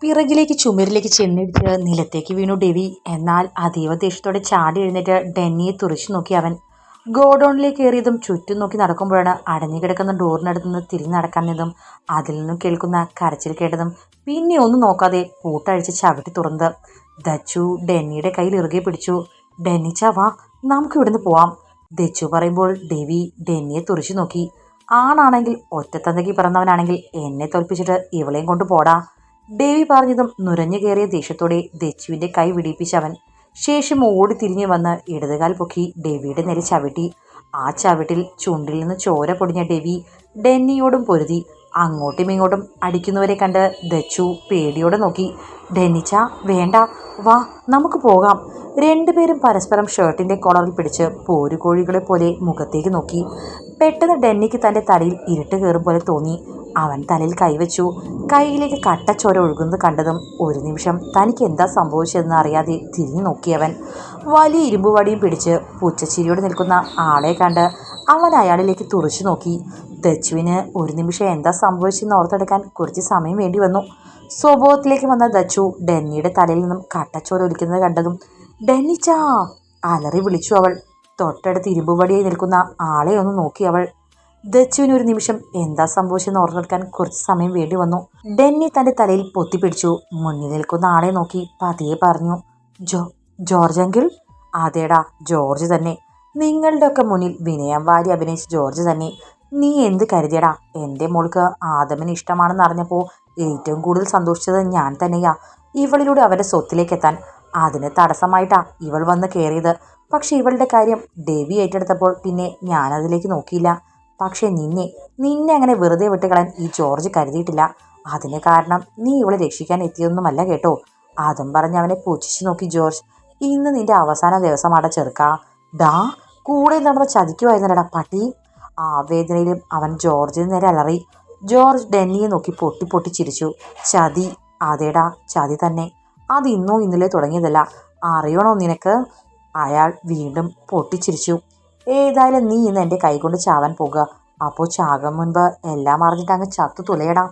പിറകിലേക്ക് ചുമരിലേക്ക് ചെന്നിടിച്ച് നിലത്തേക്ക് വീണു ഡെവി. എന്നാൽ അതീവ ദേഷ്യത്തോടെ ചാടി എഴുന്നേറ്റ് ഡെന്നിയെ തുറിച്ചു നോക്കി അവൻ. ഗോഡൌണിലേക്ക് കയറിയതും ചുറ്റും നോക്കി നടക്കുമ്പോഴാണ് അടഞ്ഞുകിടക്കുന്ന ഡോറിനടുത്ത് നിന്ന് തിരിഞ്ഞു നടക്കാൻ നിന്നും അതിൽ നിന്നും കേൾക്കുന്ന കരച്ചിൽ കേട്ടതും പിന്നെ ഒന്നും നോക്കാതെ പൂട്ടഴിച്ച് ചവിട്ടി തുറന്നത്. ദച്ചു ഡെന്നിയുടെ കയ്യിൽ ഇറുകെ പിടിച്ചു. ഡെന്നിച്ച വാ, നമുക്ക് ഇവിടുന്ന് പോവാം. ദച്ചു പറയുമ്പോൾ ഡെവി ഡെന്നിയെ തുറിച്ചു നോക്കി. ആണാണെങ്കിൽ ഒറ്റത്തന്തയ്ക്ക് പിറന്നവനാണെങ്കിൽ എന്നെ തോൽപ്പിച്ചിട്ട് ഇവളെയും കൊണ്ട് പോടാ. ഡേവി പറഞ്ഞതും നുരഞ്ഞു കയറിയ ദേഷ്യത്തോടെ ദച്ചുവിന്റെ കൈ വിടിപ്പിച്ചവൻ. ശേഷം ഓടി തിരിഞ്ഞു വന്ന് ഇടതുകാൽ പൊക്കി ഡെവിയുടെ നേരെ ചവിട്ടി. ആ ചവിട്ടിൽ ചുണ്ടിൽ നിന്ന് ചോര പൊടിഞ്ഞ ഡെവി ഡെന്നിയോടും പൊരുതി. അങ്ങോട്ടും ഇങ്ങോട്ടും അടിക്കുന്നവരെ കണ്ട് ദച്ചു പേടിയോടെ നോക്കി. ഡെന്നിച്ച വേണ്ട, വാ നമുക്ക് പോകാം. രണ്ടുപേരും പരസ്പരം ഷർട്ടിന്റെ കോളറിൽ പിടിച്ച് പോരുകോഴികളെ പോലെ മുഖത്തേക്ക് നോക്കി. പെട്ടെന്ന് ഡെന്നിക്ക് തന്റെ തലയിൽ ഇരുട്ട് കയറും പോലെ തോന്നി. അവൻ തലയിൽ കൈവച്ചു. കൈയിലേക്ക് കട്ടച്ചോര ഒഴുകുന്നത് കണ്ടതും ഒരു നിമിഷം തനിക്ക് എന്താ സംഭവിച്ചതെന്ന് അറിയാതെ തിരിഞ്ഞു നോക്കിയവൻ. വലിയ ഇരുമ്പ് വടിയും പിടിച്ച് പുച്ചച്ചിരിയോടെ നിൽക്കുന്ന ആളെ കണ്ട് അവൻ അയാളിലേക്ക് തുറച്ചു നോക്കി. ദച്ചുവിന് ഒരു നിമിഷം എന്താ സംഭവിച്ചെന്ന് ഓർത്തെടുക്കാൻ കുറച്ച് സമയം വേണ്ടി വന്നു. സ്വഭാവത്തിലേക്ക് വന്ന ദച്ചു ഡെന്നിയുടെ തലയിൽ നിന്നും കട്ടച്ചോര ഒലിക്കുന്നത് കണ്ടതും ഡെന്നിച്ചാ അലറി വിളിച്ചു അവൾ. തൊട്ടടുത്ത് ഇരുമ്പ് വടിയായി നിൽക്കുന്ന ആളെ ഒന്ന് നോക്കി അവൾ. ദച്ചുവിന് ഒരു നിമിഷം എന്താ സംഭവിച്ചെന്ന് ഓർത്തെടുക്കാൻ കുറച്ച് സമയം വേണ്ടി വന്നു. ഡെന്നി തന്റെ തലയിൽ പൊത്തിപ്പിടിച്ചു. മുന്നിൽ നിൽക്കുന്ന ആളെ നോക്കി പതിയെ പറഞ്ഞു, ജോർജ് അങ്കിൾ? അതേടാ, ജോർജ് തന്നെ. നിങ്ങളുടെ ഒക്കെ മുന്നിൽ വിനയം വാരി അഭിനയിച്ച ജോർജ് തന്നെ. നീ എന്ത് കരുതിയടാ? എൻ്റെ മോൾക്ക് ആദമിന് ഇഷ്ടമാണെന്ന് അറിഞ്ഞപ്പോൾ ഏറ്റവും കൂടുതൽ സന്തോഷിച്ചത് ഞാൻ തന്നെയാ, ഇവളിലൂടെ അവരുടെ സ്വത്തിലേക്ക് എത്താൻ. അതിന് തടസ്സമായിട്ടാ ഇവൾ വന്ന് കയറിയത്. പക്ഷെ ഇവളുടെ കാര്യം ഡെവി ഏറ്റെടുത്തപ്പോൾ പിന്നെ ഞാനതിലേക്ക് നോക്കിയില്ല. പക്ഷെ നിന്നെ അങ്ങനെ വെറുതെ വിട്ടുകളയാൻ ഈ ജോർജ് കരുതിയിട്ടില്ല. അതിന് കാരണം നീ ഇവളെ രക്ഷിക്കാൻ എത്തിയൊന്നുമല്ല കേട്ടോ. അതും പറഞ്ഞ് അവനെ പുച്ഛിച്ചു നോക്കി ജോർജ്. ഇന്ന് നിന്റെ അവസാന ദിവസമാടാ ചെറുക്കാ. ഡാ, കൂടെ നടന്ന് ചതിക്കുമായിരുന്നല്ലടാ പട്ടി. ആ വേദനയിലും അവൻ ജോർജിന് നേരെ അലറി. ജോർജ് ഡെന്നിയെ നോക്കി പൊട്ടി പൊട്ടി ചിരിച്ചു. ചതി? അതേടാ, ചതി തന്നെ. അത് ഇന്നോ ഇന്നലെ തുടങ്ങിയതല്ല, അറിയണോ നിനക്ക്? അയാൾ വീണ്ടും പൊട്ടിച്ചിരിച്ചു. ഏതായാലും നീ ഇന്ന് എൻ്റെ കൈകൊണ്ട് ചാവാൻ പോകുക. അപ്പോൾ ചാകാൻ മുൻപ് എല്ലാം അറിഞ്ഞിട്ട് അങ്ങ് ചത്തു തുലയടാ.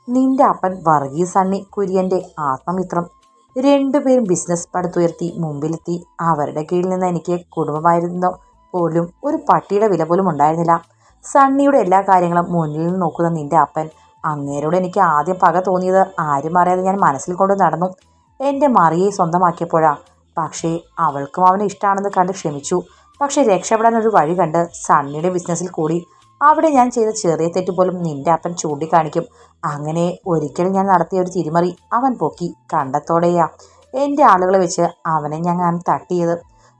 നിന്റെ അപ്പൻ വർഗീസ് സണ്ണി കുര്യൻ്റെ ആത്മമിത്രം. രണ്ടുപേരും ബിസിനസ് പടുത്തുയർത്തി മുമ്പിലെത്തി. അവരുടെ കീഴിൽ നിന്ന് എനിക്ക് കുടുംബമായിരുന്ന പോലും ഒരു പട്ടിയുടെ വില പോലും ഉണ്ടായിരുന്നില്ല. സണ്ണിയുടെ എല്ലാ കാര്യങ്ങളും മുന്നിൽ നിന്ന് നോക്കുന്ന നിന്റെ അപ്പൻ. അങ്ങേരോട് എനിക്ക് ആദ്യം പക തോന്നിയത് ആരും അറിയാതെ ഞാൻ മനസ്സിൽ കൊണ്ട് നടന്നു. എൻ്റെ മറിയെ സ്വന്തമാക്കിയപ്പോഴാ. പക്ഷേ അവൾക്കും അവന് ഇഷ്ടമാണെന്ന് കണ്ട് ക്ഷമിച്ചു. പക്ഷെ രക്ഷപ്പെടാൻ ഒരു വഴി കണ്ട് സണ്ണിയുടെ ബിസിനസ്സിൽ കൂടി. അവിടെ ഞാൻ ചെയ്ത ചെറിയ തെറ്റ് പോലും നിന്റെ അപ്പൻ ചൂണ്ടിക്കാണിക്കും. അങ്ങനെ ഒരിക്കലും ഞാൻ നടത്തിയ ഒരു തിരിമറി അവൻ പൊക്കി. കണ്ടത്തോടെയാ എൻ്റെ ആളുകളെ വെച്ച് അവനെ ഞാൻ തട്ടിയത്.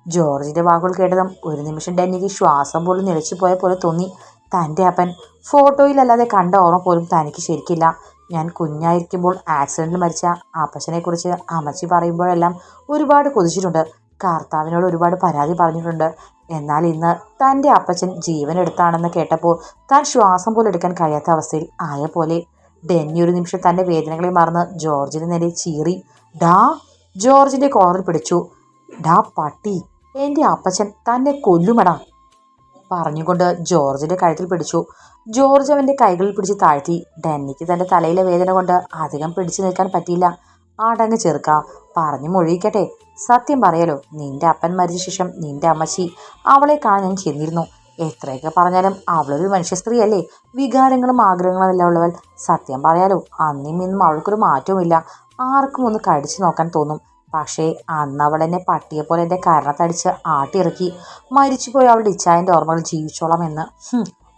ജോർജിന്റെ വാക്കുകൾ കേട്ടതും ഒരു നിമിഷം ഡെന്നിക്ക് ശ്വാസം പോലും നിലച്ചു പോയ പോലെ തോന്നി. തൻ്റെ അപ്പൻ ഫോട്ടോയിലല്ലാതെ കണ്ട ഓർമ്മ പോലും തനിക്ക് ശരിക്കില്ല. ഞാൻ കുഞ്ഞായിരിക്കുമ്പോൾ ആക്സിഡന്റിൽ മരിച്ച അപ്പച്ചനെ കുറിച്ച് അമ്മച്ചി പറയുമ്പോഴെല്ലാം ഒരുപാട് കൊതിച്ചിട്ടുണ്ട്. കർത്താവിനോട് ഒരുപാട് പരാതി പറഞ്ഞിട്ടുണ്ട്. എന്നാൽ ഇന്ന് തൻ്റെ അപ്പച്ചൻ ജീവനെടുത്താണെന്ന് കേട്ടപ്പോൾ താൻ ശ്വാസം പോലും എടുക്കാൻ കഴിയാത്ത അവസ്ഥയിൽ ആയ പോലെ. ഡെന്നി ഒരു നിമിഷം തൻ്റെ വേദനകളെ മറന്ന് ജോർജിന് നേരെ ചീറി. ഡാ, ജോർജിന്റെ കോളറിൽ പിടിച്ചു. ഡാ പട്ടി, എൻ്റെ അപ്പച്ചൻ തന്നെ കൊല്ലുമടാ പറഞ്ഞുകൊണ്ട് ജോർജിന്റെ കഴുത്തിൽ പിടിച്ചു. ജോർജ് അവന്റെ കൈകളിൽ പിടിച്ച് താഴ്ത്തി. ഡെന്നിക്ക് തന്റെ തലയിലെ വേദന കൊണ്ട് അധികം പിടിച്ചു നിൽക്കാൻ പറ്റിയില്ല. ആടങ്ങ് ചെറുക്ക, പറഞ്ഞു മൊഴിയിക്കട്ടെ. സത്യം പറയാലോ, നിന്റെ അപ്പൻ മരിച്ച ശേഷം നിന്റെ അമ്മച്ചി അവളെ കാണാൻ ഞാൻ ചെന്നിരുന്നു. എത്രയൊക്കെ പറഞ്ഞാലും അവളൊരു മനുഷ്യ സ്ത്രീയല്ലേ, വികാരങ്ങളും ആഗ്രഹങ്ങളും എല്ലാം ഉള്ളവൾ. സത്യം പറയാലോ, അന്നും ഇന്നും അവൾക്കൊരു മാറ്റവുമില്ല. ആർക്കും ഒന്ന് കടിച്ചു നോക്കാൻ തോന്നും. പക്ഷേ അന്ന് അവൾ എന്നെ പട്ടിയെ പോലെ എൻ്റെ കരണത്തടിച്ച് ആട്ടിയിറക്കി. മരിച്ചുപോയി അവളുടെ ഇച്ഛായൻ്റെ ഓർമ്മകൾ ജീവിച്ചോളാം എന്ന്.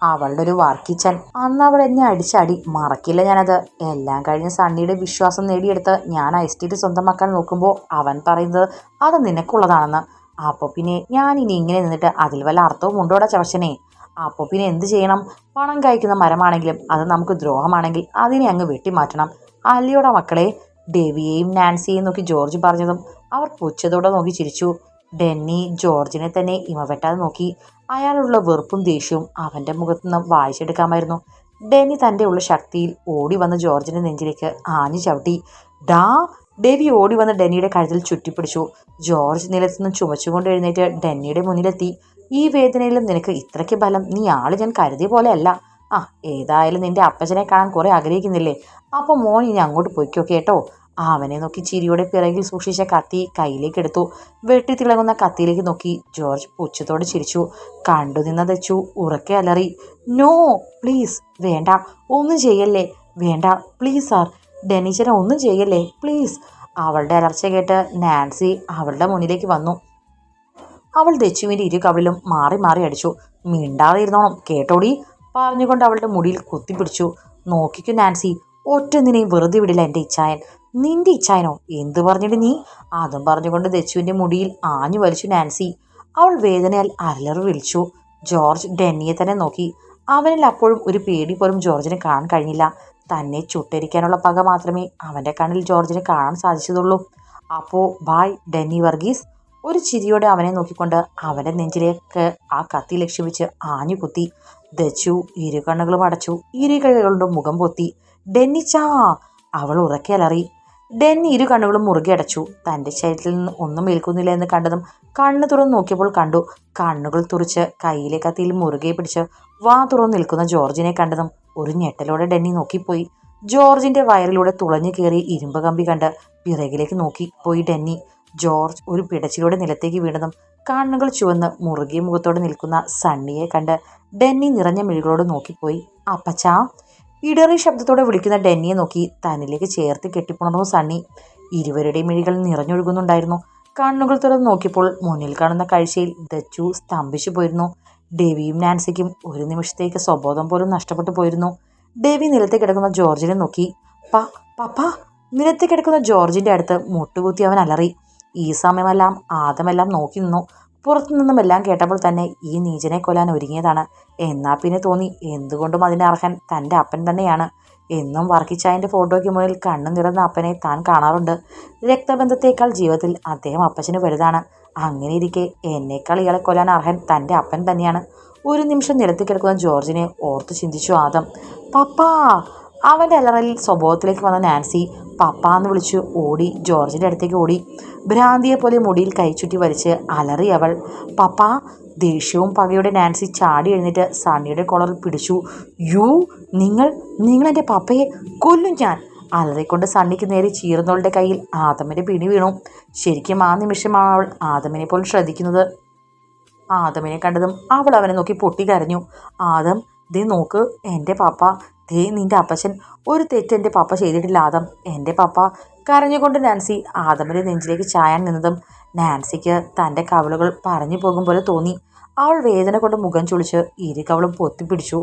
അവളുടെ ഒരു വർക്കിച്ചൻ. അന്ന് അവൾ എന്നെ അടിച്ചാടി, മറക്കില്ല ഞാനത്. എല്ലാം കഴിഞ്ഞ് സണ്ണിയുടെ വിശ്വാസം നേടിയെടുത്ത് ഞാൻ എസ്റ്റേറ്റ് സ്വന്തമാക്കാൻ നോക്കുമ്പോൾ അവൻ പറയുന്നത് അത് നിനക്കുള്ളതാണെന്ന്. അപ്പോൾ പിന്നെ ഞാൻ ഇനി ഇങ്ങനെ നിന്നിട്ട് അതിൽ വല്ല അർത്ഥവും ഉണ്ടോടാ ചവച്ചനെ? അപ്പോൾ പിന്നെ എന്ത് ചെയ്യണം? പണം കഴിക്കുന്ന മരമാണെങ്കിലും അത് നമുക്ക് ദ്രോഹമാണെങ്കിൽ അതിനെ അങ്ങ് വെട്ടിമാറ്റണം. അല്ലയോടാ മക്കളെ? ഡെവിയെയും നാൻസിയെയും നോക്കി ജോർജ് പറഞ്ഞതും അവർ പുച്ഛത്തോടെ നോക്കി ചിരിച്ചു. ഡെന്നി ജോർജിനെ തന്നെ ഇമവെട്ടാതെ നോക്കി. അയാളുള്ള വെറുപ്പും ദേഷ്യവും അവൻ്റെ മുഖത്തു നിന്ന് വായിച്ചെടുക്കാമായിരുന്നു. ഡെന്നി തൻ്റെ ഉള്ള ശക്തിയിൽ ഓടി വന്ന് ജോർജിൻ്റെ നെഞ്ചിലേക്ക് ആഞ്ഞു ചവിട്ടി. ഡാ! ഡെവി ഓടി വന്ന് ഡെന്നിയുടെ കഴുത്തിൽ ചുറ്റിപ്പിടിച്ചു. ജോർജ് നിലത്തുനിന്ന് ചുമച്ചുകൊണ്ട് എഴുന്നേറ്റ് ഡെന്നിയുടെ മുന്നിലെത്തി. ഈ വേദനയിലും നിനക്ക് ഇത്രയ്ക്ക് ബലം നീ ആള് ഞാൻ കരുതിയ പോലെ അല്ല. ഏതായാലും നിന്റെ അപ്പച്ചനെ കാണാൻ കുറെ ആഗ്രഹിക്കുന്നില്ലേ? അപ്പോൾ മോൻ ഇനി അങ്ങോട്ട് പൊയ്ക്കോ കേട്ടോ. അവനെ നോക്കി ചിരിയോടെ പിറകിൽ സൂക്ഷിച്ച കത്തി കയ്യിലേക്ക് എടുത്തു. വെട്ടിത്തിളങ്ങുന്ന കത്തിയിലേക്ക് നോക്കി ജോർജ് പുച്ഛത്തോടെ ചിരിച്ചു. കണ്ടു നിന്ന ദച്ചു ഉറക്കെ അലറി, നോ പ്ലീസ്, വേണ്ട, ഒന്നും ചെയ്യല്ലേ, വേണ്ട പ്ലീസ് സാർ, ഡെന്നിച്ചനെ ഒന്നും ചെയ്യല്ലേ പ്ലീസ്. അവളുടെ അലർച്ച കേട്ട് നാൻസി അവളുടെ മുന്നിലേക്ക് വന്നു. അവൾ ദച്ചുവിൻ്റെ ഇരു കവിളിലും മാറി മാറി അടിച്ചു. മിണ്ടാതെ ഇരുന്നോണം കേട്ടോടി പറഞ്ഞുകൊണ്ട് അവളുടെ മുടിയിൽ കുത്തിപ്പിടിച്ചു. നോക്കിക്കു നാൻസി, ഒറ്റൊന്നിനെയും വെറുതെ വിടില്ല എൻ്റെ ഇച്ചായൻ. നിന്റെ ഇച്ചായനോ? എന്ത് പറഞ്ഞിട്ട് നീ? അതും പറഞ്ഞുകൊണ്ട് ദച്ചുവിൻ്റെ മുടിയിൽ ആഞ്ഞു വലിച്ചു നാൻസി. അവൾ വേദനയാൽ അലറി വിളിച്ചു. ജോർജ് ഡെന്നിയെ തന്നെ നോക്കി. അവനിൽ അപ്പോഴും ഒരു പേടി പോലും ജോർജിന് കാണാൻ കഴിഞ്ഞില്ല. തന്നെ ചുട്ടരിക്കാനുള്ള പക മാത്രമേ അവൻ്റെ കണ്ണിൽ ജോർജിന് കാണാൻ സാധിച്ചതുള്ളൂ. അപ്പോൾ ബായ് ഡെന്നി വർഗീസ്. ഒരു ചിരിയോടെ അവനെ നോക്കിക്കൊണ്ട് അവൻ്റെ നെഞ്ചിലേക്ക് ആ കത്തി ലക്ഷ്യം വെച്ച് ആഞ്ഞു കുത്തി. ദച്ചു ഇരു കണ്ണുകളും അടച്ചു, ഇരു കൈകളുടെ മുഖം പൊത്തി. ഡെന്നിച്ചാ, അവൾ ഉറക്കെ അലറി. ഡെന്നി ഇരു കണ്ണുകളും മുറുകെ അടച്ചു. തൻ്റെ ശരീരത്തിൽ നിന്ന് ഒന്നും ഏൽക്കുന്നില്ല എന്ന് കണ്ടതും കണ്ണു തുറന്ന് നോക്കിയപ്പോൾ കണ്ടു. കണ്ണുകൾ തുറിച്ച് കയ്യിലെ കത്തിയിൽ മുറുകെ പിടിച്ച് വാ തുറന്ന് നിൽക്കുന്ന ജോർജിനെ കണ്ടതും ഒരു ഞെട്ടലോടെ ഡെന്നി നോക്കിപ്പോയി. ജോർജിന്റെ വയറിലൂടെ തുളഞ്ഞു കയറി ഇരുമ്പ് കമ്പി കണ്ട് പിറകിലേക്ക് നോക്കി പോയി ഡെന്നി. ജോർജ് ഒരു പിടച്ചിലൂടെ നിലത്തേക്ക് വീണതും കണ്ണുകൾ ചുവന്ന് മുറുകിയ മുഖത്തോടെ നിൽക്കുന്ന സണ്ണിയെ കണ്ട് ഡെന്നി നിറഞ്ഞ മിഴികളോട് നോക്കിപ്പോയി. അപ്പച്ചാ, ഇടറി ശബ്ദത്തോടെ വിളിക്കുന്ന ഡെന്നിയെ നോക്കി തന്നിലേക്ക് ചേർത്ത് കെട്ടിപ്പുണർന്നു സണ്ണി. ഇരുവരുടെയും മിഴികൾ നിറഞ്ഞൊഴുകുന്നുണ്ടായിരുന്നു. കണ്ണുകൾ തുറന്ന് നോക്കിയപ്പോൾ മുന്നിൽ കാണുന്ന കാഴ്ചയിൽ ദച്ചു സ്തംഭിച്ചു പോയിരുന്നു. ഡെവിയും നാൻസിക്കും ഒരു നിമിഷത്തേക്ക് സ്വബോധം പോലും നഷ്ടപ്പെട്ടു പോയിരുന്നു. ഡെവി നിലത്ത് കിടക്കുന്ന ജോർജിനെ നോക്കി. പപ്പ. നിലത്ത് കിടക്കുന്ന ജോർജിന്റെ അടുത്ത് മുട്ടുകുത്തി അവൻ അലറി. ഈ സമയമെല്ലാം ആദമെല്ലാം നോക്കി നിന്നു. പുറത്തുനിന്നും എല്ലാം കേട്ടപ്പോൾ തന്നെ ഈ നീചനെ കൊല്ലാൻ ഒരുങ്ങിയതാണ്. എന്നാൽ പിന്നെ തോന്നി എന്തുകൊണ്ടും അതിന് അർഹൻ തൻ്റെ അപ്പൻ തന്നെയാണ്. എന്നും വർക്കിച്ചായൻ്റെ ഫോട്ടോയ്ക്ക് മുന്നിൽ കണ്ണു നിറഞ്ഞ അപ്പനെ താൻ കാണാറുണ്ട്. രക്തബന്ധത്തേക്കാൾ ജീവിതത്തിൽ അദ്ദേഹം അപ്പച്ചന് വലുതാണ്. അങ്ങനെയിരിക്കെ എന്നേക്കാൾ ഇയാളെ കൊല്ലാൻ അർഹൻ തൻ്റെ അപ്പൻ തന്നെയാണ്. ഒരു നിമിഷം നിലത്ത് കിടക്കുന്ന ജോർജിനെ ഓർത്ത് ചിന്തിച്ചു ആദം. പപ്പാ. അവൻ്റെ അലറലിൽ സ്വഭാവത്തിലേക്ക് വന്ന നാൻസി പപ്പാന്ന് വിളിച്ചു ഓടി ജോർജിൻ്റെ അടുത്തേക്ക് ഓടി. ഭ്രാന്തിയെപ്പോലെ മുടിയിൽ കൈച്ചുറ്റി വലിച്ച് അലറി അവൾ. പപ്പാ. ദേഷ്യവും പകയോടെ നാൻസി ചാടി എഴുന്നേറ്റ് സണ്ണിയുടെ കോളറിൽ പിടിച്ചു. നിങ്ങൾ എൻ്റെ പപ്പയെ കൊല്ലും ഞാൻ. അലറിക്കൊണ്ട് സണ്ണിക്ക് നേരെ ചീർന്നവളുടെ കയ്യിൽ ആദമിൻ്റെ പിടി വീണു. ശരിക്കും ആ നിമിഷമാണ് അവൾ ആദമിനെ പോലും ശ്രദ്ധിക്കുന്നത്. ആദമിനെ കണ്ടതും അവൾ അവനെ നോക്കി പൊട്ടിക്കരഞ്ഞു. ആദം, ദേ നോക്ക് എൻ്റെ പപ്പ, ദേ നിൻ്റെ അപ്പച്ചൻ. ഒരു തെറ്റ് എൻ്റെ പപ്പ ചെയ്തിട്ടില്ല ആദം, എൻ്റെ പപ്പ. കരഞ്ഞുകൊണ്ട് നാൻസി ആദമിൻ്റെ നെഞ്ചിലേക്ക് ചായാൻ നിന്നതും നാൻസിക്ക് തൻ്റെ കവിളുകൾ പറഞ്ഞു പോകും പോലെ തോന്നി. അവൾ വേദന കൊണ്ട് മുഖം ചുളിച്ച് ഇരു കവളും പൊത്തിപ്പിടിച്ചു.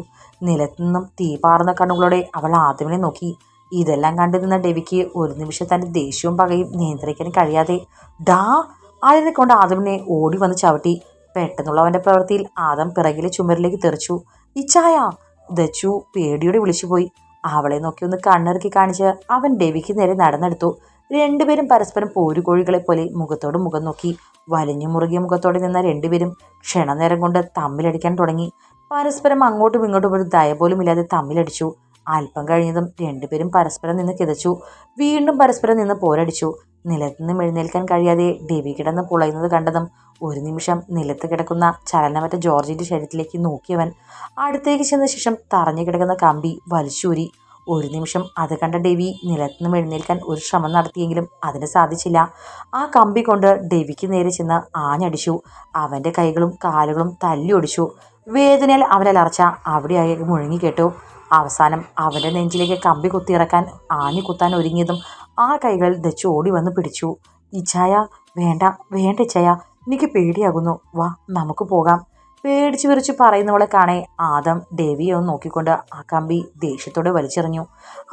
നിലത്തു നിന്നും തീ പാർന്ന കണ്ണുകളോടെ അവൾ ആദമിനെ നോക്കി. ഇതെല്ലാം കണ്ടു നിന്ന ഡെവിക്ക് ഒരു നിമിഷം തൻ്റെ ദേഷ്യവും പകയും നിയന്ത്രിക്കാൻ കഴിയാതെ ഡാ അലറിക്കൊണ്ട് ആദമിനെ ഓടി വന്ന് ചവിട്ടി. പെട്ടെന്നുള്ള അവൻ്റെ പ്രവൃത്തിയിൽ ആദം പിറകിലെ ചുമരിലേക്ക് തെറിച്ചു. ഇച്ചായ. ദച്ചു പേടിയോടെ വിളിച്ചുപോയി. അവളെ നോക്കി ഒന്ന് കണ്ണിറുക്കി കാണിച്ച് അവൻ ഡെവിക്ക് നേരെ നടന്നെടുത്തു. രണ്ടുപേരും പരസ്പരം പോരുകോഴികളെ പോലെ മുഖത്തോട് മുഖം നോക്കി. വലിഞ്ഞു മുറുകിയ മുഖത്തോടെ നിന്ന രണ്ടുപേരും ക്ഷണനേരം കൊണ്ട് തമ്മിലടിക്കാൻ തുടങ്ങി. പരസ്പരം അങ്ങോട്ടും ഇങ്ങോട്ടും ഒരു ദയ പോലും ഇല്ലാതെ തമ്മിലടിച്ചു. അല്പം കഴിഞ്ഞതും രണ്ടുപേരും പരസ്പരം നിന്ന് കിതച്ചു. വീണ്ടും പരസ്പരം നിന്ന് പോരടിച്ചു. നിലത്ത് നിന്നും എഴുന്നേൽക്കാൻ കഴിയാതെ ഡെവി കിടന്ന് പുളയുന്നത് കണ്ടതും ഒരു നിമിഷം നിലത്ത് കിടക്കുന്ന ചലനമറ്റ ജോർജിന്റെ ശരീരത്തിലേക്ക് നോക്കിയവൻ അടുത്തേക്ക് ചെന്ന ശേഷം തറഞ്ഞു കിടക്കുന്ന കമ്പി വലിച്ചൂരി. ഒരു നിമിഷം അത് കണ്ട ഡെവി നിലത്ത് നിന്നും എഴുന്നേൽക്കാൻ ഒരു ശ്രമം നടത്തിയെങ്കിലും അതിന് സാധിച്ചില്ല. ആ കമ്പി കൊണ്ട് ഡെവിക്ക് നേരെ ചെന്ന് ആഞ്ഞടിച്ചു. അവൻ്റെ കൈകളും കാലുകളും തല്ലിയൊടിച്ചു. വേദനയിൽ അവനലർച്ച അവിടെയായി മുഴങ്ങിക്കേട്ടു. അവസാനം അവൻ്റെ നെഞ്ചിലേക്ക് കമ്പി കുത്തിയിറക്കാൻ ആഞ്ഞു കുത്താൻ ഒരുങ്ങിയതും ആ കൈകൾ ദച്ചു ഓടി വന്ന് പിടിച്ചു. ഇച്ചായ, വേണ്ട വേണ്ട ഇച്ചായ, എനിക്ക് പേടിയാകുന്നു, വാ നമുക്ക് പോകാം. പേടിച്ചു വിറിച്ചു പറയുന്നവളെ കാണേ ആദം ഡെവിയെ ഒന്ന് നോക്കിക്കൊണ്ട് ആ കമ്പി ദേഷ്യത്തോടെ വലിച്ചെറിഞ്ഞു.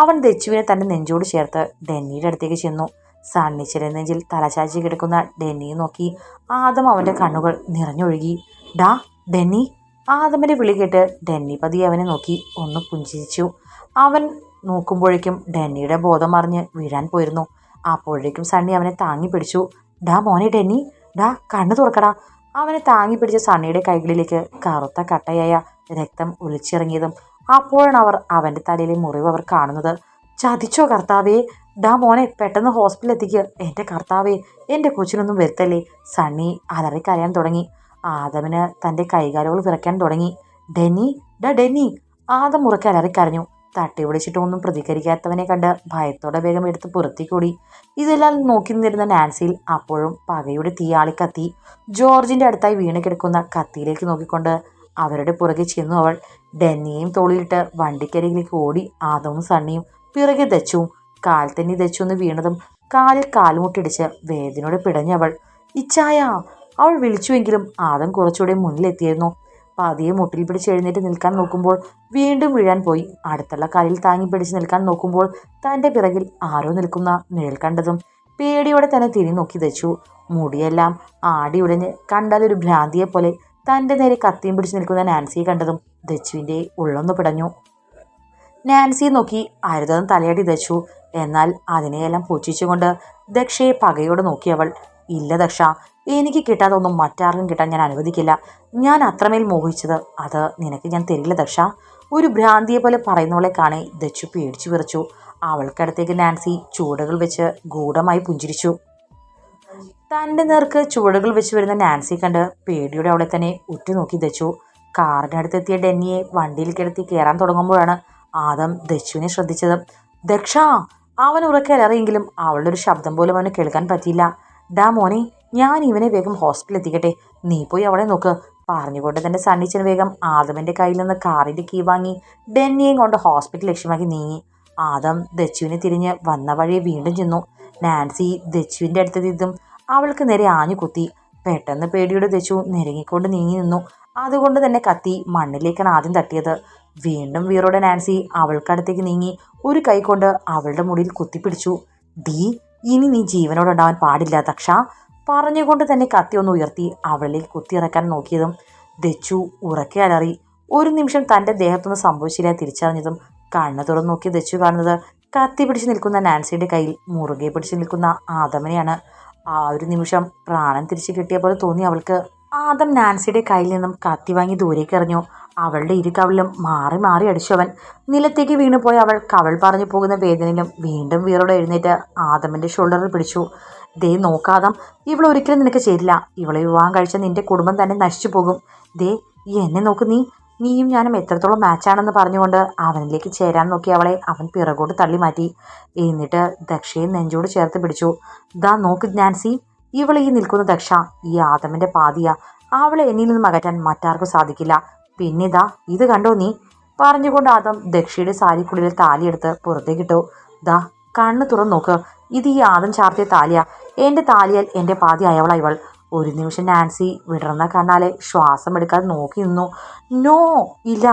അവൻ ദച്ചുവിനെ തൻ്റെ നെഞ്ചോട് ചേർത്ത് ഡെന്നിയുടെ അടുത്തേക്ക് ചെന്നു. സണ്ണിച്ചിലെ നെഞ്ചിൽ തലചാച്ചി കിടക്കുന്ന ഡെന്നിയെ നോക്കി ആദം അവൻ്റെ കണ്ണുകൾ നിറഞ്ഞൊഴുകി. ഡാ ഡെന്നി. ആദമിൻ്റെ വിളി കേട്ട് ഡെന്നി പതിയെ അവനെ നോക്കി ഒന്ന് പുഞ്ചിരിച്ചു. അവൻ നോക്കുമ്പോഴേക്കും ഡെന്നിയുടെ ബോധം മറിഞ്ഞ് വീഴാൻ പോയിരുന്നു. അപ്പോഴേക്കും സണ്ണി അവനെ താങ്ങി പിടിച്ചു. ഡാ മോനെ ഡെന്നി, ഡാ കണ്ണു തുറക്കടാ. അവനെ താങ്ങി പിടിച്ച സണ്ണിയുടെ കൈകളിലേക്ക് കറുത്ത കട്ടയായ രക്തം ഒലിച്ചിറങ്ങിയതും അപ്പോഴാണ് അവൻ്റെ തലയിലെ മുറിവ് അവർ കാണുന്നത്. ചതിച്ചോ കർത്താവേ. ഡാ മോനെ പെട്ടെന്ന് ഹോസ്പിറ്റലിൽ എത്തിക്കുക. എൻ്റെ കർത്താവേ, എൻ്റെ കൊച്ചിനൊന്നും വരുത്തല്ലേ. സണ്ണി അലറിക്കരയാൻ തുടങ്ങി. ആദമിന് തൻ്റെ കൈകാലുകൾ വിറയ്ക്കാൻ തുടങ്ങി. ഡെന്നി, ഡാ ഡെന്നി. ആദം ഉറക്കെ അലറിക്കരഞ്ഞു. തട്ടി പിടിച്ചിട്ടൊന്നും പ്രതികരിക്കാത്തവനെ കണ്ട് ഭയത്തോടെ വേഗം എടുത്ത് പുറത്തേക്കൂടി. ഇതെല്ലാം നോക്കി നിന്നിരുന്ന നാൻസിയിൽ അപ്പോഴും പകയുടെ തീയാളി കത്തി. ജോർജിന്റെ അടുത്തായി വീണ് കിടക്കുന്ന കത്തിയിലേക്ക് നോക്കിക്കൊണ്ട് അവരുടെ പുറകെ ചെന്നു അവൾ. ഡെന്നിയെയും തോളിലിട്ട് വണ്ടിക്കരികിലേക്ക് ഓടി ആദവും സണ്ണിയും പിറകെ ദച്ചുവും. കാൽ തന്നെ ദച്ചൊന്ന് വീണതും കാലിൽ കാൽമുട്ടിടിച്ച് വേദനയോടെ പിടഞ്ഞവൾ. ഇച്ചായ അവൾ വിളിച്ചുവെങ്കിലും ആദം കുറച്ചുകൂടെ മുന്നിലെത്തിയിരുന്നു. പതിയെ മുട്ടിൽ പിടിച്ച് എഴുന്നേറ്റ് നിൽക്കാൻ നോക്കുമ്പോൾ വീണ്ടും വീഴാൻ പോയി. അടുത്തുള്ള കാലിൽ താങ്ങി പിടിച്ച് നിൽക്കാൻ നോക്കുമ്പോൾ തൻ്റെ പിറകിൽ ആരോ നിൽക്കുന്ന നിഴൽ കണ്ടതും പേടിയോടെ തന്നെ തിരിഞ്ഞു നോക്കി ദച്ചു. മുടിയെല്ലാം ആടി ഉടഞ്ഞ് കണ്ടാലൊരു ഭ്രാന്തിയെ പോലെ തൻ്റെ നേരെ കത്തിയും പിടിച്ച് നിൽക്കുന്ന നാൻസിയെ കണ്ടതും ദച്ചുവിൻ്റെ ഉള്ളൊന്ന് പിടഞ്ഞു. നാൻസിയെ നോക്കി അരുതെന്ന് തലയാട്ടി ദച്ചു. എന്നാൽ അതിനെയെല്ലാം പുച്ഛിച്ചുകൊണ്ട് ദക്ഷയെ പകയോടെ നോക്കിയവൾ. ഇല്ല ദക്ഷ, എനിക്ക് കിട്ടാതൊന്നും മറ്റാർക്കും കിട്ടാൻ ഞാൻ അനുവദിക്കില്ല. ഞാൻ അത്രമേൽ മോഹിച്ചത് അത് നിനക്ക് ഞാൻ തരില്ല ദക്ഷ. ഒരു ഭ്രാന്തിയെ പോലെ പറയുന്നവളെ കാണെ ദച്ചു പേടിച്ചു വിറച്ചു. അവൾക്കടുത്തേക്ക് നാൻസി ചുവടുകൾ വെച്ച് ഗൂഢമായി പുഞ്ചിരിച്ചു. തൻ്റെ നേർക്ക് ചുവടുകൾ വെച്ച് വരുന്ന നാൻസി കണ്ട് പേടിയോടെ അവളെ തന്നെ ഉറ്റുനോക്കി ദച്ചു. കാറിനടുത്തെത്തിയ ഡെന്നിയെ വണ്ടിയിൽ കിടത്തി കയറാൻ തുടങ്ങുമ്പോഴാണ് ആദം ദച്ചുവിനെ ശ്രദ്ധിച്ചത്. ദക്ഷ, അവൻ ഉറക്കെ അലറിയെങ്കിലും അവളുടെ ഒരു ശബ്ദം പോലും അവന് കേൾക്കാൻ പറ്റിയില്ല. ഡാ മോനെ, ഞാൻ ഇവനെ വേഗം ഹോസ്പിറ്റലിൽ എത്തിക്കട്ടെ, നീ പോയി അവളെ നോക്ക് പറഞ്ഞുകൊണ്ട് തൻ്റെ സണ്ണിച്ചൻ വേഗം ആദമിൻ്റെ കയ്യിൽ നിന്ന് കാറിൻ്റെ കീ വാങ്ങി ഡെന്നിയെയും കൊണ്ട് ഹോസ്പിറ്റൽ ലക്ഷ്യമാക്കി നീങ്ങി. ആദം ദച്ചുവിനെ തിരിഞ്ഞ് വന്ന വഴിയെ വീണ്ടും ചെന്നു. നാൻസി ദച്ചുവിൻ്റെ അടുത്തെത്തിയതും അവൾക്ക് നേരെ ആഞ്ഞു കുത്തി. പെട്ടെന്ന് പേടിയുടെ ദച്ചു നിരങ്ങിക്കൊണ്ട് നീങ്ങി നിന്നു. അതുകൊണ്ട് തന്നെ കത്തി മണ്ണിലേക്കാണ് ആദ്യം തട്ടിയത്. വീണ്ടും വീറോടെ നാൻസി അവൾക്കടുത്തേക്ക് നീങ്ങി ഒരു കൈ കൊണ്ട് അവളുടെ മുടിയിൽ കുത്തിപ്പിടിച്ചു. ഡീ, ഇനി നീ ജീവനോടുണ്ടാവാൻ പാടില്ല ദക്ഷ പറഞ്ഞുകൊണ്ട് തന്നെ കത്തി ഒന്ന് ഉയർത്തി അവളിലേക്ക് കുത്തിയിറക്കാൻ നോക്കിയതും ദച്ചു ഉറക്കെ അലറി. ഒരു നിമിഷം തൻ്റെ ദേഹത്തൊന്നും സംഭവിച്ചില്ല തിരിച്ചറിഞ്ഞതും കണ്ണു തുറന്നു നോക്കി ദച്ചു കാണുന്നത് കത്തി പിടിച്ച് നിൽക്കുന്ന നാൻസിയുടെ കയ്യിൽ മുറുകെ പിടിച്ച് നിൽക്കുന്ന ആദമിനെയാണ്. ആ ഒരു നിമിഷം പ്രാണൻ തിരിച്ചു കിട്ടിയ പോലെ തോന്നി അവൾക്ക്. ആദം നാൻസിയുടെ കയ്യിൽ നിന്നും കത്തി വാങ്ങി ദൂരേക്ക് എറിഞ്ഞു. അവളുടെ ഇരു കവിളിലും മാറി മാറി അടിച്ചവൻ. നിലത്തേക്ക് വീണുപോയി അവൾ കവൾ പറഞ്ഞു പോകുന്ന വേദനയിലും വീണ്ടും വീറോടെ എഴുന്നേറ്റ് ആദമിൻ്റെ ഷോൾഡറിൽ പിടിച്ചു. ദേ നോക്കാദം, ഇവൾ ഒരിക്കലും നിനക്ക് ചേരില്ല. ഇവളെ വിവാഹം കഴിച്ച നിന്റെ കുടുംബം തന്നെ നശിച്ചു പോകും. ദേ എന്നെ നോക്ക്, നീയും ഞാനും എത്രത്തോളം മാച്ചാണെന്ന് പറഞ്ഞുകൊണ്ട് അവനിലേക്ക് ചേരാൻ നോക്കി അവളെ അവൻ പിറകോട്ട് തള്ളി മാറ്റി. എന്നിട്ട് ദക്ഷയെ നെഞ്ചോട് ചേർത്ത് പിടിച്ചു. ദാ നോക്ക് നാൻസി, ഇവൾ ഈ നിൽക്കുന്ന ദക്ഷ ഈ ആദമിൻ്റെ പാതിയ. അവളെ എന്നിൽ നിന്നും അകറ്റാൻ മറ്റാർക്കും സാധിക്കില്ല. പിന്നെ ദാ ഇത് കണ്ടോ നീ പറഞ്ഞുകൊണ്ട് ആദം ദക്ഷയുടെ സാരിക്കുള്ളിൽ താലിയെടുത്ത് പുറത്തേക്കിട്ടു. ദാ കണ്ണ് തുറന്നു നോക്ക്, ഇത് ഈ ആദം ചാർത്തിയ താലിയാ. എൻ്റെ താലിയാൽ എൻ്റെ പാതി അയവള ഇവൾ. ഒരു നിമിഷം നാൻസി വിടർന്ന കണ്ണാലെ ശ്വാസം എടുക്കാതെ നോക്കി നിന്നു. നോ, ഇല്ല.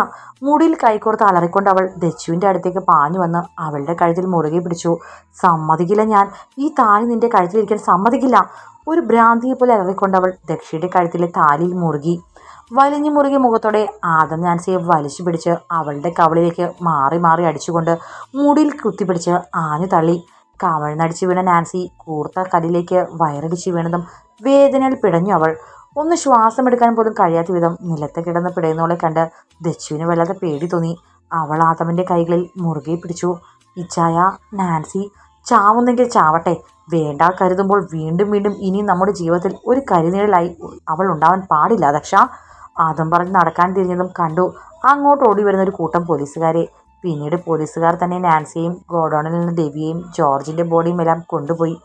മുടിയിൽ കൈകോർത്ത് അലറിക്കൊണ്ട് അവൾ ദച്ചുവിൻ്റെ അടുത്തേക്ക് പാഞ്ഞു വന്ന് അവളുടെ കഴുത്തിൽ മുറുകെ പിടിച്ചു. സമ്മതിക്കില്ല, ഞാൻ ഈ താലി നിന്റെ കഴുത്തിലിരിക്കാൻ സമ്മതിക്കില്ല. ഒരു ഭ്രാന്തിയെ പോലെ അലറിക്കൊണ്ട് അവൾ ദക്ഷയുടെ കഴുത്തിലെ താലിയിൽ മുറുകി. വലിഞ്ഞു മുറുകിയ മുഖത്തോടെ ആദം നാൻസിയെ വലിച്ചു പിടിച്ച് അവളുടെ കവളിലേക്ക് മാറി മാറി അടിച്ചുകൊണ്ട് മുടിയിൽ കുത്തിപ്പിടിച്ച് ആഞ്ഞു തള്ളി. കവഴ്ന്നടിച്ച് വീണ നാൻസി കൂർത്ത കല്ലിലേക്ക് വയറടിച്ച് വീണതും വേദനയിൽ പിടഞ്ഞു അവൾ. ഒന്ന് ശ്വാസം എടുക്കാൻ പോലും കഴിയാത്ത വിധം നിലത്ത് കിടന്ന് പിടയുന്നവളെ കണ്ട് ദച്ചുവിന് വല്ലാതെ പേടി തോന്നി. അവൾ ആദമിൻ്റെ കൈകളിൽ മുറുകെ പിടിച്ചു. ഇച്ചായ, നാൻസി ചാവുന്നെങ്കിൽ ചാവട്ടെ, വേണ്ട കരുതുമ്പോൾ വീണ്ടും വീണ്ടും ഇനി നമ്മുടെ ജീവിതത്തിൽ ഒരു കരിനിഴലായി അവൾ ഉണ്ടാവാൻ പാടില്ല ദക്ഷ. ആദം പറഞ്ഞ് നടക്കാൻ തിരിഞ്ഞതും കണ്ടു അങ്ങോട്ട് ഓടി വരുന്ന ഒരു കൂട്ടം പോലീസുകാരെ. പിന്നീട് പോലീസുകാർ തന്നെ നാൻസിയെയും ഗോഡൌണിൽ നിന്ന് ഡെവിയെയും ജോർജിൻ്റെ ബോഡിയും എല്ലാം കൊണ്ടുപോയി.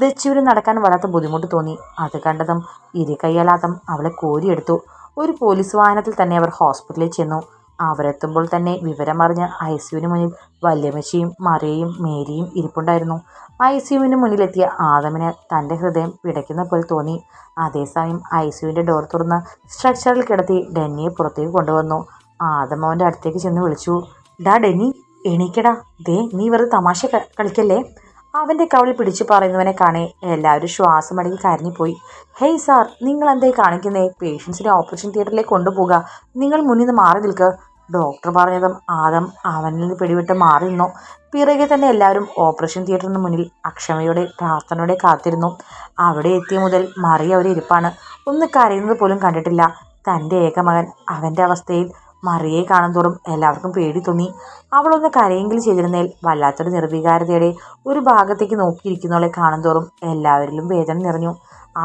ദച്ചുവിന് നടക്കാൻ വല്ലാത്ത ബുദ്ധിമുട്ട് തോന്നി. അത് കണ്ടതും ഇരുകൈയലാദം അവളെ കോരിയെടുത്തു. ഒരു പോലീസ് വാഹനത്തിൽ തന്നെ അവർ ഹോസ്പിറ്റലിൽ ചെന്നു. അവരെത്തുമ്പോൾ തന്നെ വിവരമറിഞ്ഞ് ഐസിയുവിന് മുന്നിൽ വല്യമ്മച്ചിയും മറിയയും മേരിയും ഇരിപ്പുണ്ടായിരുന്നു. ഐസിയുവിന് മുന്നിലെത്തിയ ആദമിന് തൻ്റെ ഹൃദയം പിടയ്ക്കുന്ന പോലെ തോന്നി. അതേസമയം ഐസിയുവിൻ്റെ ഡോർ തുറന്ന് സ്ട്രക്ചറിൽ കിടത്തി ഡെന്നിയെ പുറത്തേക്ക് കൊണ്ടുവന്നു. ആദം അവൻ്റെ അടുത്തേക്ക് ചെന്ന് വിളിച്ചു. ഡാ ഡെന്നി, എണീക്കടാ. ദേ നീ വെറുതെ തമാശ കളിക്കല്ലേ. അവൻ്റെ കവളിൽ പിടിച്ചു പറയുന്നവനെ കാണേ എല്ലാവരും ശ്വാസം അടങ്ങി കരഞ്ഞുപോയി. ഹേയ് സാർ, നിങ്ങൾ എന്തായി കാണിക്കുന്നേ? പേഷ്യൻസിനെ ഓപ്പറേഷൻ തിയേറ്ററിലേക്ക് കൊണ്ടുപോകുക. നിങ്ങൾ മുന്നിൽ നിന്ന് മാറി നിൽക്കുക. ഡോക്ടർ പറഞ്ഞതും ആദം അവനിൽ നിന്ന് പിടിവിട്ട് മാറി നിന്നു. പിറകെ തന്നെ എല്ലാവരും ഓപ്പറേഷൻ തിയേറ്ററിന് മുന്നിൽ അക്ഷമയോടെ പ്രാർത്ഥനയോടെ കാത്തിരുന്നു. അവിടെ എത്തിയ മുതൽ മറിയ ഒരു ഇരിപ്പാണ്. ഒന്ന് കരയുന്നത് പോലും കണ്ടിട്ടില്ല. തൻ്റെ ഏകമകൻ അവൻ്റെ അവസ്ഥയിൽ മറിയെ കാണുന്തോറും എല്ലാവർക്കും പേടി തോന്നി. അവളൊന്ന് കരയെങ്കിലും ചെയ്തിരുന്നേൽ. വല്ലാത്തൊരു നിർവികാരതയുടെ ഒരു ഭാഗത്തേക്ക് നോക്കിയിരിക്കുന്നവളെ കാണുന്തോറും എല്ലാവരിലും വേദന നിറഞ്ഞു.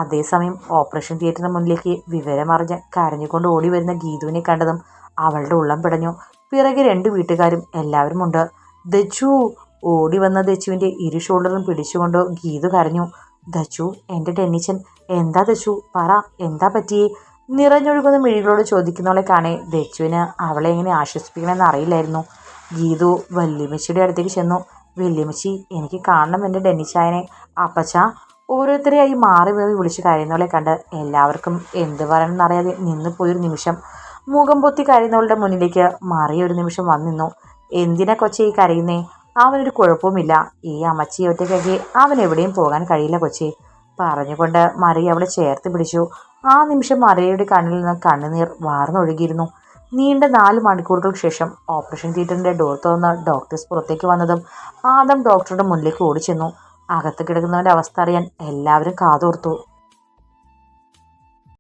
അതേസമയം ഓപ്പറേഷൻ തിയേറ്ററിന് മുന്നിലേക്ക് വിവരമറിഞ്ഞ് കരഞ്ഞുകൊണ്ട് ഓടി വരുന്ന ഗീതുവിനെ കണ്ടതും അവളുടെ ഉള്ളം പിടഞ്ഞു. പിറകെ 2 വീട്ടുകാരും എല്ലാവരും ഉണ്ട്. ദച്ചു! ഓടി വന്ന ദച്ചുവിന്റെ ഇരു ഷോൾഡറും പിടിച്ചുകൊണ്ട് ഗീതു കരഞ്ഞു. ദച്ചു, എന്റെ ടെന്നിച്ചൻ, എന്താ ദച്ചു, പറ, എന്താ പറ്റിയേ? നിറഞ്ഞൊഴുകുന്ന മിഴികളോട് ചോദിക്കുന്നവളെ കാണേ ദച്ചുവിന് അവളെ എങ്ങനെ ആശ്വസിപ്പിക്കണമെന്ന് അറിയില്ലായിരുന്നു. ഗീതു വല്യമ്മച്ചിയുടെ അടുത്തേക്ക് ചെന്നു. വല്യമ്മച്ചി, എനിക്ക് കാണണം എൻ്റെ ഡെന്നിച്ചായനെ. അപ്പച്ച! ഓരോരുത്തരെയായി മാറി മാറി വിളിച്ച് കരയുന്നവളെ കണ്ട് എല്ലാവർക്കും എന്ത് പറയണമെന്നറിയാതെ നിന്നു പോയൊരു നിമിഷം. മുഖം പൊത്തി കരയുന്നവളുടെ മുന്നിലേക്ക് മറിയ ഒരു നിമിഷം വന്നിന്നു. എന്തിനാ കൊച്ചെ ഈ കരയുന്നേ? അവനൊരു കുഴപ്പവുമില്ല. ഈ അമ്മച്ചിയെ ഒറ്റയ്ക്കാക്കി അവൻ എവിടെയും പോകാൻ കഴിയില്ല കൊച്ചെ. പറഞ്ഞുകൊണ്ട് മറിയ അവളെ ചേർത്ത് പിടിച്ചു. ആ നിമിഷം മറിയയുടെ കണ്ണിൽ നിന്ന് കണ്ണുനീർ വാർന്നൊഴുകിയിരുന്നു. നീണ്ട 4 മണിക്കൂറുകൾക്ക് ശേഷം ഓപ്പറേഷൻ തിയേറ്ററിന്റെ ഡോർ തുറന്ന് ഡോക്ടേഴ്സ് പുറത്തേക്ക് വന്നതും ആദം ഡോക്ടറുടെ മുന്നിലേക്ക് ഓടിച്ചെന്നു. അകത്ത് കിടക്കുന്നവന്റെ അവസ്ഥ അറിയാൻ എല്ലാവരും കാതോർത്തു.